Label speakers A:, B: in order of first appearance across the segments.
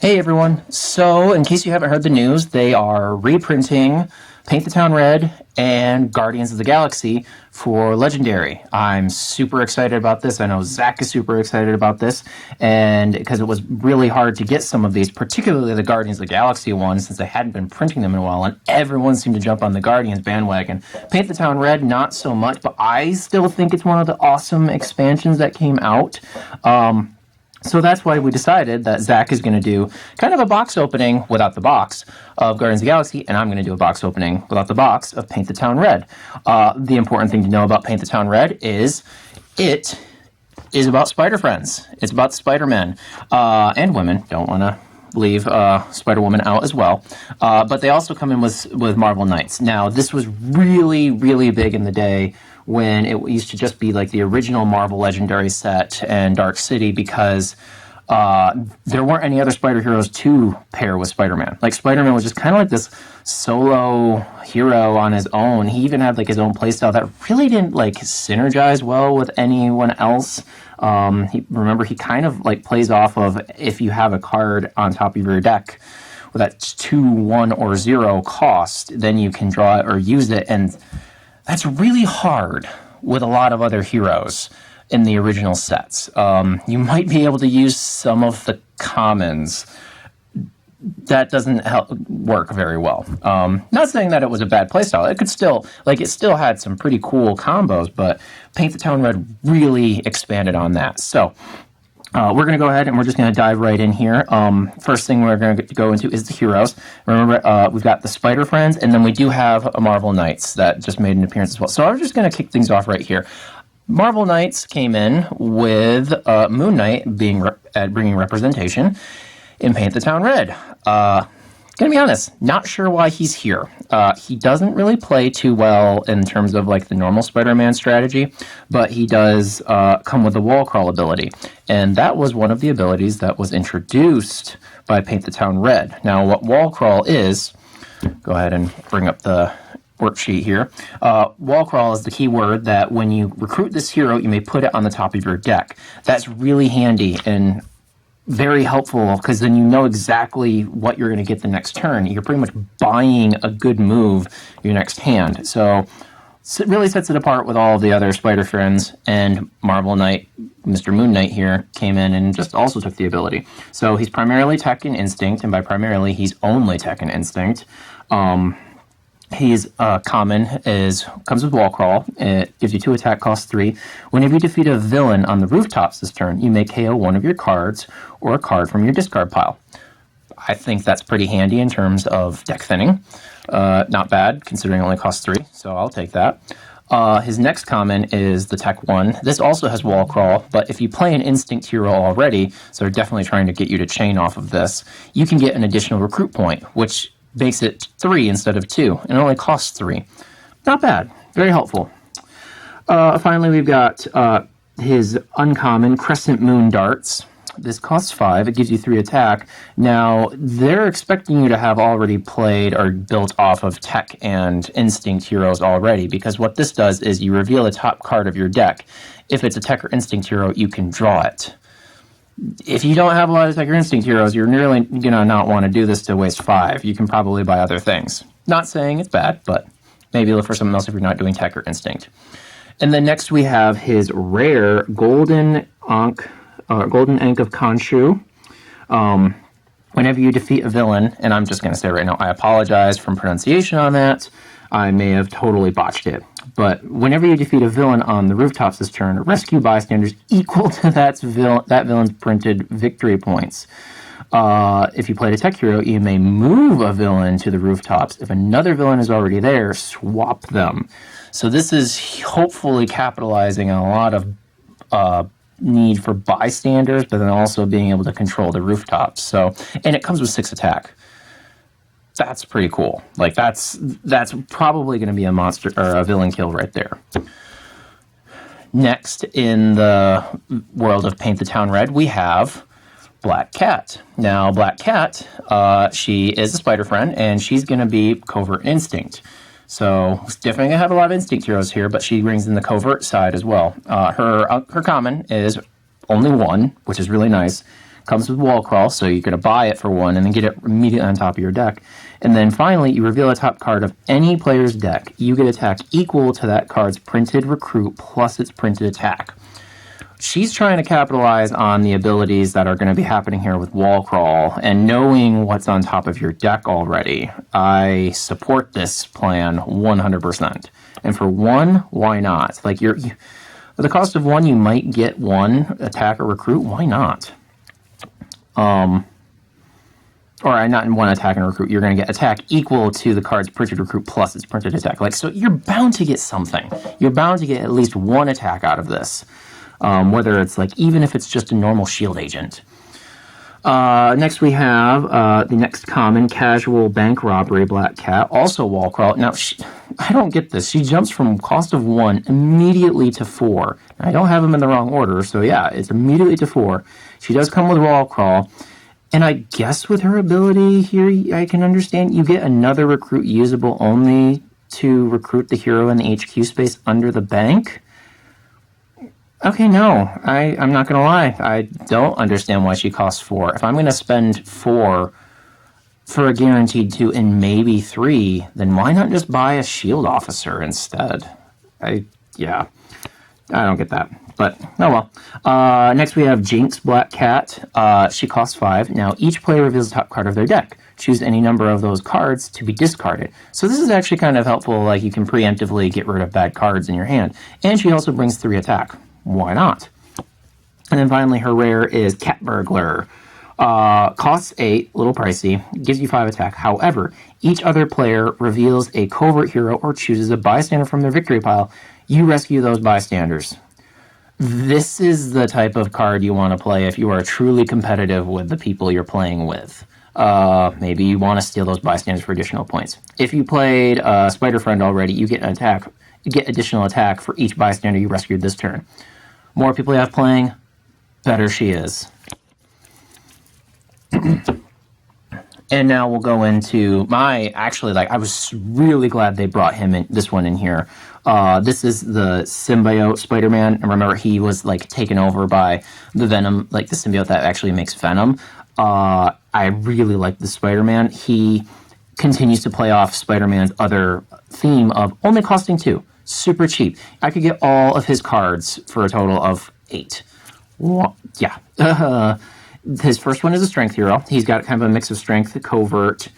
A: Hey everyone, so in case you haven't heard the news, they are reprinting Paint the Town Red and Guardians of the Galaxy for Legendary. I'm super excited about this. I know Zach is super excited about this, and because it was really hard to get some of these, particularly the Guardians of the Galaxy ones, since they hadn't been printing them in a while, and everyone seemed to jump on the Guardians bandwagon. Paint the Town Red, not so much, but I still think it's one of the awesome expansions that came out. So that's why we decided that Zach is going to do kind of a box opening without the box of Guardians of the Galaxy, and I'm going to do a box opening without the box of Paint the Town Red. The important thing to know about Paint the Town Red is it is about Spider Friends. It's about Spider-Men and women. Don't want to leave Spider-Woman out as well. But they also come in with Marvel Knights. Now, this was really, really big in the day when it used to just be like the original Marvel Legendary set and Dark City, because there weren't any other spider heroes to pair with Spider-Man. Like, Spider-Man was just kind of like this solo hero on his own. He even had like his own playstyle that really didn't like synergize well with anyone else. Remember, he kind of like plays off of, if you have a card on top of your deck with that 2, 1, or 0 cost, then you can draw it or use it, and that's really hard with a lot of other heroes in the original sets. You might be able to use some of the commons. That doesn't work very well. Not saying that it was a bad playstyle. It could still, it still had some pretty cool combos, but Paint the Town Red really expanded on that. So we're going to go ahead and we're just going to dive right in here. First thing we're going to go into is the heroes. Remember, we've got the Spider Friends, and then we do have a Marvel Knights that just made an appearance as well. So I'm just going to kick things off right here. Marvel Knights came in with Moon Knight bringing representation in Paint the Town Red. Gonna be honest, not sure why he's here. He doesn't really play too well in terms of like the normal Spider-Man strategy, but he does come with the wall crawl ability, and that was one of the abilities that was introduced by Paint the Town Red. Now, what wall crawl is, go ahead and bring up the worksheet here. Wall crawl is the key word that when you recruit this hero, you may put it on the top of your deck. That's really handy and very helpful, because then you know exactly what you're going to get the next turn. You're pretty much buying a good move your next hand. So it really sets it apart with all of the other Spider Friends, and Marvel Knight, Mr. Moon Knight here, came in and just also took the ability. So he's primarily Tech and Instinct, and by primarily, he's only Tech and Instinct. He's common, comes with Wall Crawl. It gives you 2 attack, cost 3. Whenever you defeat a villain on the rooftops this turn, you may KO one of your cards or a card from your discard pile. I think that's pretty handy in terms of deck thinning. Not bad, considering it only costs 3, so I'll take that. His next common is the Tech 1. This also has Wall Crawl, but if you play an Instinct hero already, so they're definitely trying to get you to chain off of this, you can get an additional recruit point, which makes it 3 instead of 2, and it only costs 3. Not bad. Very helpful. Finally, we've got his uncommon Crescent Moon Darts. This costs 5. It gives you 3 attack. Now, they're expecting you to have already played or built off of Tech and Instinct heroes already, because what this does is you reveal a top card of your deck. If it's a Tech or Instinct hero, you can draw it. If you don't have a lot of Tech or Instinct heroes, you're really going to not want to do this to waste 5. You can probably buy other things. Not saying it's bad, but maybe look for something else if you're not doing Tech or Instinct. And then next we have his rare Golden Ankh of Khonshu. Whenever you defeat a villain, and I'm just going to say right now, I apologize for pronunciation on that. I may have totally botched it. But whenever you defeat a villain on the rooftops this turn, rescue bystanders equal to that villain's printed victory points. If you played a Tech hero, you may move a villain to the rooftops. If another villain is already there, swap them. So this is hopefully capitalizing on a lot of need for bystanders, but then also being able to control the rooftops. So, and it comes with 6 attack. That's pretty cool. Like, that's probably going to be a monster or a villain kill right there. Next, in the world of Paint the Town Red, we have Black Cat. Now, Black Cat, she is a Spider Friend, and she's going to be Covert Instinct. So, definitely going to have a lot of Instinct heroes here, but she brings in the Covert side as well. Her common is only 1, which is really nice. Comes with wall crawl, so you're going to buy it for 1 and then get it immediately on top of your deck. And then finally, you reveal a top card of any player's deck. You get attack equal to that card's printed recruit plus its printed attack. She's trying to capitalize on the abilities that are going to be happening here with wall crawl and knowing what's on top of your deck already. I support this plan 100%. And for 1, why not? Like, for the cost of 1, you might get 1 attack or recruit. Why not? Or not in 1 attack and recruit. You're going to get attack equal to the card's printed recruit plus its printed attack. Like, so you're bound to get something. You're bound to get at least 1 attack out of this. Whether it's like, even if it's just a normal shield agent. Next we have the next common, casual bank robbery black cat, also wall crawl. Now, I don't get this. She jumps from cost of 1 immediately to 4. I don't have them in the wrong order, so yeah, it's immediately to 4. She does come with wall crawl. And I guess with her ability here, I can understand you get another recruit usable only to recruit the hero in the HQ space under the bank. Okay, no, I'm not going to lie. I don't understand why she costs 4. If I'm going to spend 4 for a guaranteed 2 and maybe 3, then why not just buy a shield officer instead? Yeah, I don't get that. But, oh well. Next we have Jinx Black Cat. She costs 5. Now, each player reveals the top card of their deck. Choose any number of those cards to be discarded. So this is actually kind of helpful, like you can preemptively get rid of bad cards in your hand. And she also brings 3 attack. Why not? And then finally, her rare is Cat Burglar. Costs 8, a little pricey, gives you 5 attack. However, each other player reveals a covert hero or chooses a bystander from their victory pile. You rescue those bystanders. This is the type of card you want to play if you are truly competitive with the people you're playing with. Maybe you want to steal those bystanders for additional points. If you played Spider Friend already, you get an attack. You get additional attack for each bystander you rescued this turn. More people you have playing, better she is. And now we'll go into I was really glad they brought this one in here. This is the symbiote Spider-Man. And remember, he was like taken over by the Venom, like the symbiote that actually makes Venom. I really like the Spider-Man. He continues to play off Spider-Man's other theme of only costing 2. Super cheap. I could get all of his cards for a total of 8. Yeah. His first one is a strength hero. He's got kind of a mix of strength, covert,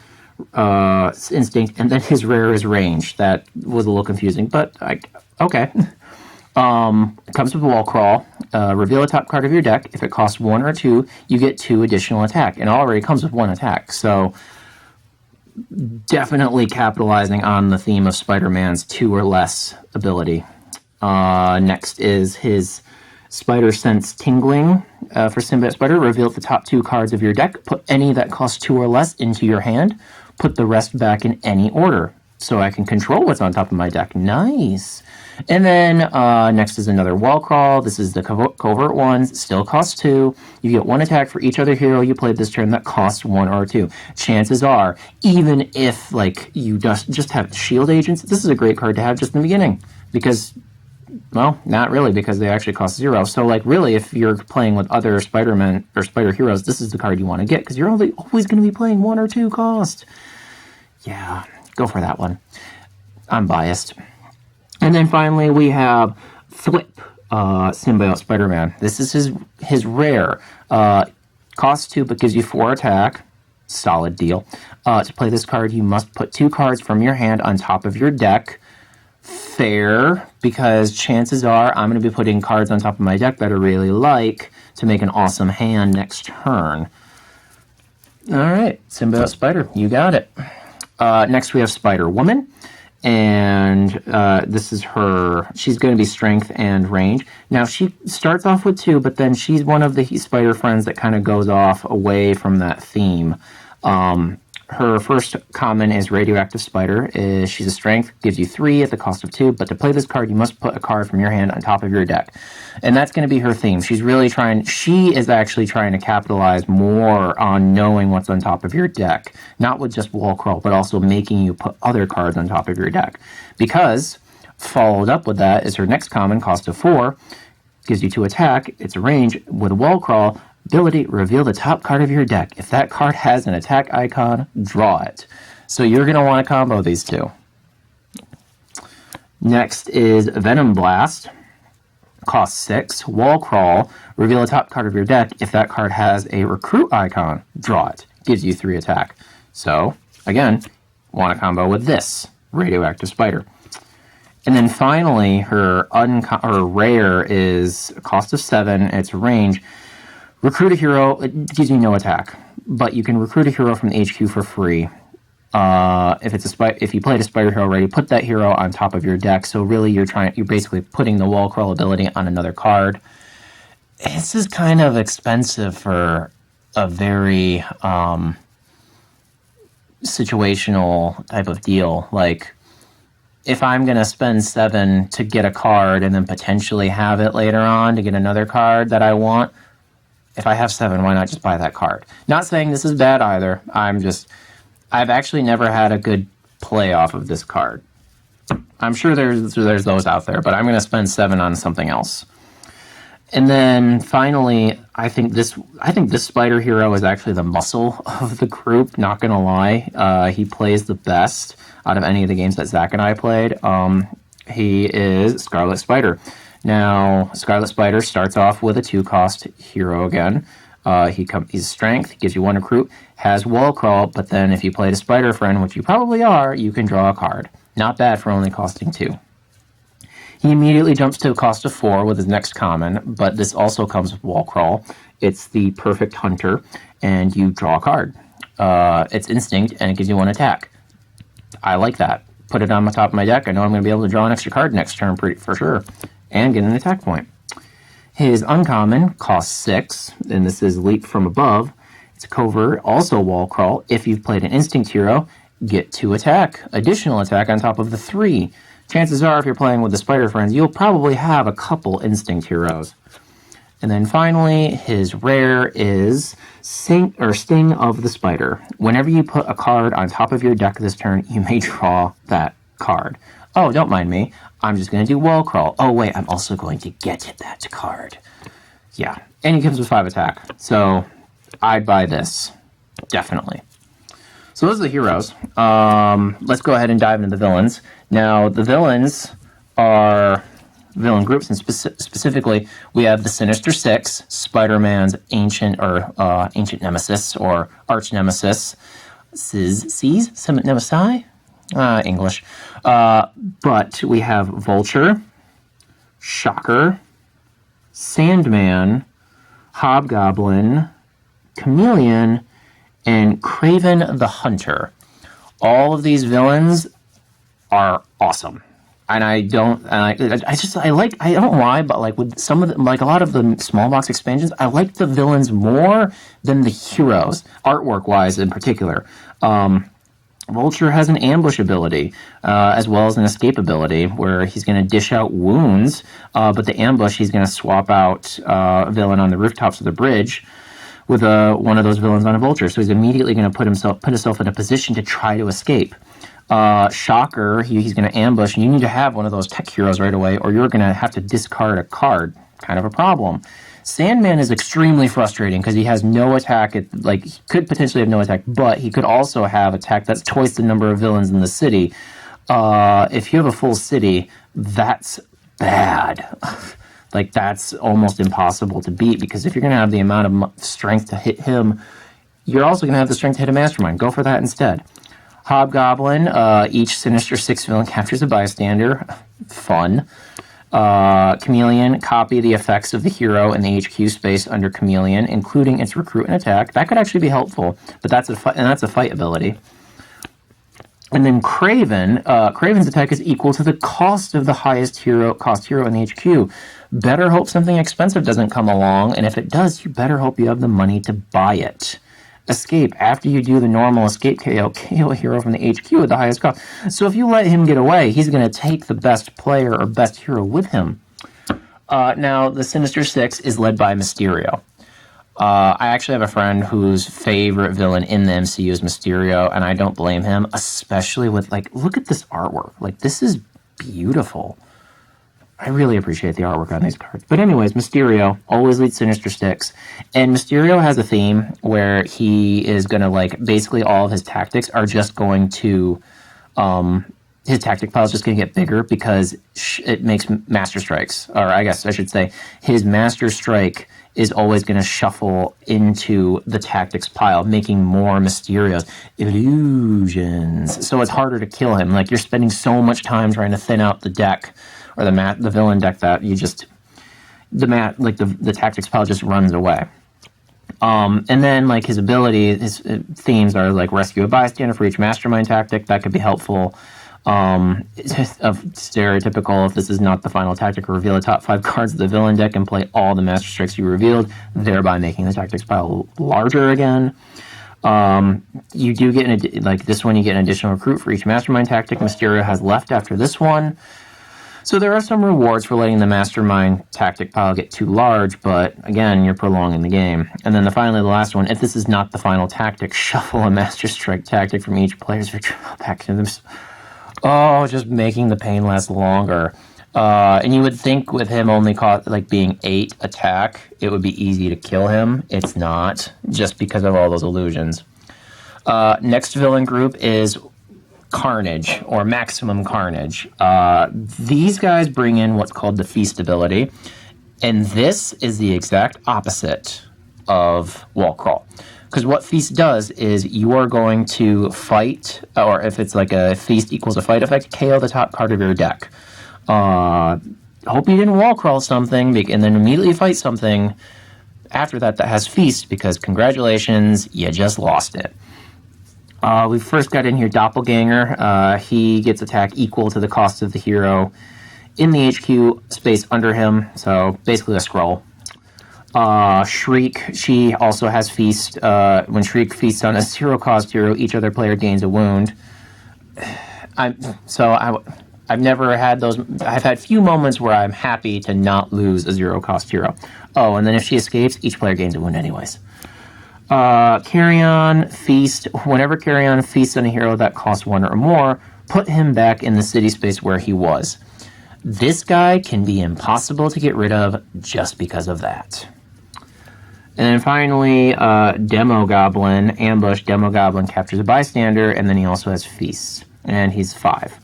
A: instinct, and then his rare is range. That was a little confusing, but okay. It comes with wall crawl. Reveal a top card of your deck. If it costs 1 or 2, you get 2 additional attack. And it already comes with 1 attack. So definitely capitalizing on the theme of Spider-Man's 2 or less ability. Next is his Spider Sense Tingling. For Symbiote Spider, reveal the top 2 cards of your deck. Put any that cost 2 or less into your hand. Put the rest back in any order, so I can control what's on top of my deck. Nice. And then next is another wall crawl. This is the covert ones. Still costs 2. You get 1 attack for each other hero you played this turn that costs 1 or 2. Chances are, even if like you just have shield agents, this is a great card to have just in the beginning. Because, well, not really, because they actually cost 0. So like really, if you're playing with other Spider-Man or Spider heroes, this is the card you want to get, because you're always going to be playing 1 or 2 cost. Yeah, go for that one. I'm biased. And then finally, we have Flip, Symbiote Spider-Man. This is his rare. Costs 2, but gives you 4 attack. Solid deal. To play this card, you must put 2 cards from your hand on top of your deck. Fair, because chances are I'm going to be putting cards on top of my deck that I really like to make an awesome hand next turn. All right, Symbiote Spider, you got it. Next, we have Spider-Woman. And this is her. She's going to be strength and range. Now, she starts off with 2, but then she's one of the spider friends that kind of goes off away from that theme. Her first common is Radioactive Spider. She's a strength, gives you 3 at the cost of 2, but to play this card, you must put a card from your hand on top of your deck. And that's going to be her theme. She is actually trying to capitalize more on knowing what's on top of your deck. Not with just wall crawl, but also making you put other cards on top of your deck. Because, followed up with that, is her next common, cost of 4, gives you 2 attack, it's a range, with a wall crawl, Ability, reveal the top card of your deck. If that card has an attack icon, draw it. So you're going to want to combo these two. Next is Venom Blast. Cost 6. Wall Crawl. Reveal the top card of your deck. If that card has a recruit icon, draw it. Gives you 3 attack. So, again, want to combo with this. Radioactive Spider. And then finally, her rare is a cost of 7. It's range. Recruit a hero. It gives you no attack. But you can recruit a hero from the HQ for free. If you played a spider hero already, put that hero on top of your deck. So really, you're basically putting the wall crawl ability on another card. This is kind of expensive for a very situational type of deal. Like, if I'm gonna spend 7 to get a card and then potentially have it later on to get another card that I want, if I have 7, why not just buy that card? Not saying this is bad either. I've actually never had a good play off of this card. I'm sure there's those out there, but I'm going to spend 7 on something else. And then finally, I think this spider hero is actually the muscle of the group. Not going to lie, he plays the best out of any of the games that Zach and I played. He is Scarlet Spider. Now, Scarlet Spider starts off with a 2-cost hero again. He's strength, gives you 1 recruit, has wall crawl, but then if you played a spider friend, which you probably are, you can draw a card. Not bad for only costing 2. He immediately jumps to a cost of 4 with his next common, but this also comes with wall crawl. It's the perfect hunter, and you draw a card. It's instinct, and it gives you 1 attack. I like that. Put it on the top of my deck. I know I'm going to be able to draw an extra card next turn for sure, and get an attack point. His uncommon costs 6, and this is Leap from Above. It's a covert, also wall crawl. If you've played an instinct hero, get 2 attack. Additional attack on top of the 3. Chances are, if you're playing with the spider friends, you'll probably have a couple instinct heroes. And then finally, his rare is Sting of the Spider. Whenever you put a card on top of your deck this turn, you may draw that card. Oh, don't mind me. I'm just going to do wall crawl. Oh, wait, I'm also going to get that card. Yeah, and he comes with 5 attack. So I'd buy this, definitely. So those are the heroes. Let's go ahead and dive into the villains. Now, the villains are villain groups, and specifically, we have the Sinister Six, Spider-Man's ancient nemesis, or arch nemesis. Nemesi? English. But we have Vulture, Shocker, Sandman, Hobgoblin, Chameleon, and Kraven the Hunter. All of these villains are awesome. And I don't know why, but like with some of the, like a lot of the small box expansions, I like the villains more than the heroes, artwork wise in particular. Vulture has an ambush ability, as well as an escape ability, where he's going to dish out wounds, but the ambush, he's going to swap out a villain on the rooftops of the bridge with one of those villains on a Vulture. So he's immediately going to put himself in a position to try to escape. Shocker, he's going to ambush, and you need to have one of those tech heroes right away, or you're going to have to discard a card. Kind of a problem. Sandman is extremely frustrating because he has no attack. He could potentially have no attack, but he could also have attack that's twice the number of villains in the city. If you have a full city, that's bad. That's almost impossible to beat, because if you're going to have the amount of strength to hit him, you're also going to have the strength to hit a Mastermind. Go for that instead. Hobgoblin, each Sinister Six villain captures a bystander. Fun. Chameleon, copy the effects of the hero in the HQ space under Chameleon, including its recruit and attack. That could actually be helpful, but that's a fight ability. And then Kraven, Kraven's attack is equal to the cost of the highest cost hero in the HQ. Better hope something expensive doesn't come along, and if it does, you better hope you have the money to buy it. Escape, after you do the normal escape KO a hero from the HQ at the highest cost. So if you let him get away, he's going to take the best player or best hero with him. Now, the Sinister Six is led by Mysterio. I actually have a friend whose favorite villain in the MCU is Mysterio, and I don't blame him, especially with, look at this artwork. This is beautiful. I really appreciate the artwork on these cards. But anyways, Mysterio always leads Sinister Six. And Mysterio has a theme where he is going to, like, basically all of his tactics are just going to, his tactic pile is just going to get bigger because it makes Master Strikes. Or I guess I should say his Master Strike is always going to shuffle into the tactics pile, making more Mysterios. Illusions. So it's harder to kill him. Like, you're spending so much time trying to thin out the deck, or the villain deck, that you just, the tactics pile just runs away. And then, like, his ability, his themes are, like, rescue a bystander for each mastermind tactic. That could be helpful. Stereotypical, if this is not the final tactic, reveal the top 5 cards of the villain deck and play all the Master Strikes you revealed, thereby making the tactics pile larger again. You do get, like, this one, you get an additional recruit for each mastermind tactic Mysterio has left after this one. So there are some rewards for letting the mastermind tactic pile get too large, but again, you're prolonging the game. And then finally, the last one, if this is not the final tactic, shuffle a Master Strike tactic from each player's victory back to them. Oh, just making the pain last longer. And you would think with him only being 8 attack, it would be easy to kill him. It's not, just because of all those illusions. Next villain group is Carnage, or Maximum Carnage. These guys bring in what's called the Feast ability, and this is the exact opposite of Wall Crawl. Because what Feast does is you are going to fight, or if it's like a Feast equals a fight effect, KO the top card of your deck. Hope you didn't Wall Crawl something, and then immediately fight something after that has Feast, because congratulations, you just lost it. We first got in here Doppelganger. He gets attack equal to the cost of the hero in the HQ space under him, so basically a scroll. Shriek, she also has Feast. When Shriek feasts on a 0-cost hero, each other player gains a wound. I've never had those. I've had few moments where I'm happy to not lose a 0-cost hero. Oh, and then if she escapes, each player gains a wound anyways. Carrion, Feast. Whenever Carrion feasts on a hero that costs 1 or more, put him back in the city space where he was. This guy can be impossible to get rid of just because of that. And then finally, Demo Goblin, Ambush. Demo Goblin captures a bystander, and then he also has Feast, and he's 5.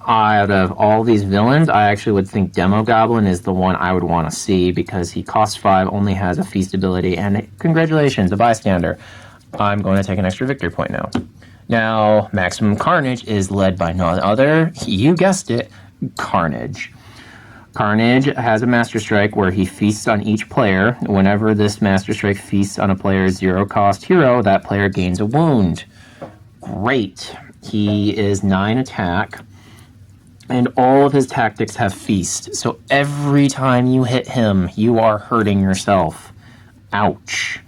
A: Out of all these villains, I actually would think Demo Goblin is the one I would want to see, because he costs 5, only has a Feast ability, and congratulations, a bystander. I'm going to take an extra victory point now. Now, Maximum Carnage is led by none other, you guessed it, Carnage. Carnage has a Master Strike where he feasts on each player. Whenever this Master Strike feasts on a player's 0-cost hero, that player gains a wound. Great. He is 9 attack, and all of his tactics have Feast. So every time you hit him, you are hurting yourself. Ouch.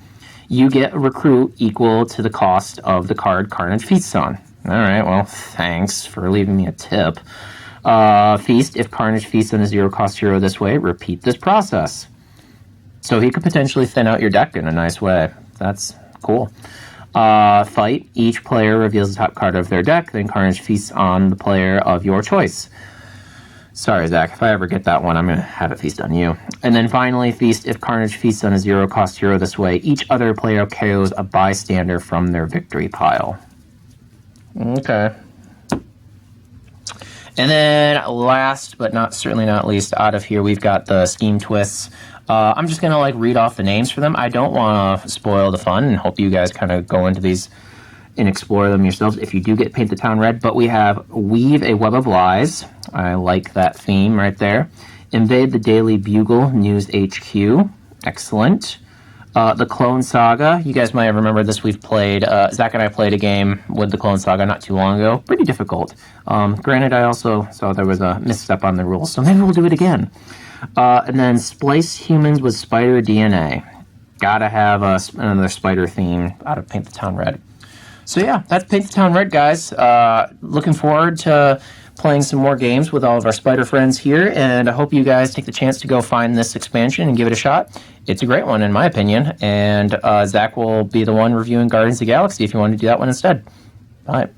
A: You get a recruit equal to the cost of the card Carnage feasts on. All right, well, thanks for leaving me a tip. Feast, if Carnage feasts on a 0-cost hero this way, repeat this process. So he could potentially thin out your deck in a nice way. That's cool. Fight, each player reveals the top card of their deck, then Carnage feasts on the player of your choice. Sorry, Zach, if I ever get that one, I'm going to have it feast on you. And then finally, Feast, if Carnage feasts on a 0-cost hero this way, each other player KOs a bystander from their victory pile. Okay. And then last, but certainly not least, out of here, we've got the Scheme Twists. I'm just going to read off the names for them. I don't want to spoil the fun, and hope you guys kind of go into these and explore them yourselves if you do get Paint the Town Red. But we have Weave a Web of Lies. I like that theme right there. Invade the Daily Bugle News HQ. Excellent. The Clone Saga. You guys might remember this. We've played, Zach and I played a game with the Clone Saga not too long ago. Pretty difficult. Granted, I also saw there was a misstep on the rules, so maybe we'll do it again. And then Splice Humans with Spider DNA. Gotta have another spider theme out of Paint the Town Red. So yeah, that's Paint the Town Red, guys. Looking forward to playing some more games with all of our spider friends here, and I hope you guys take the chance to go find this expansion and give it a shot. It's a great one, in my opinion, and Zach will be the one reviewing Guardians of the Galaxy if you want to do that one instead. All right.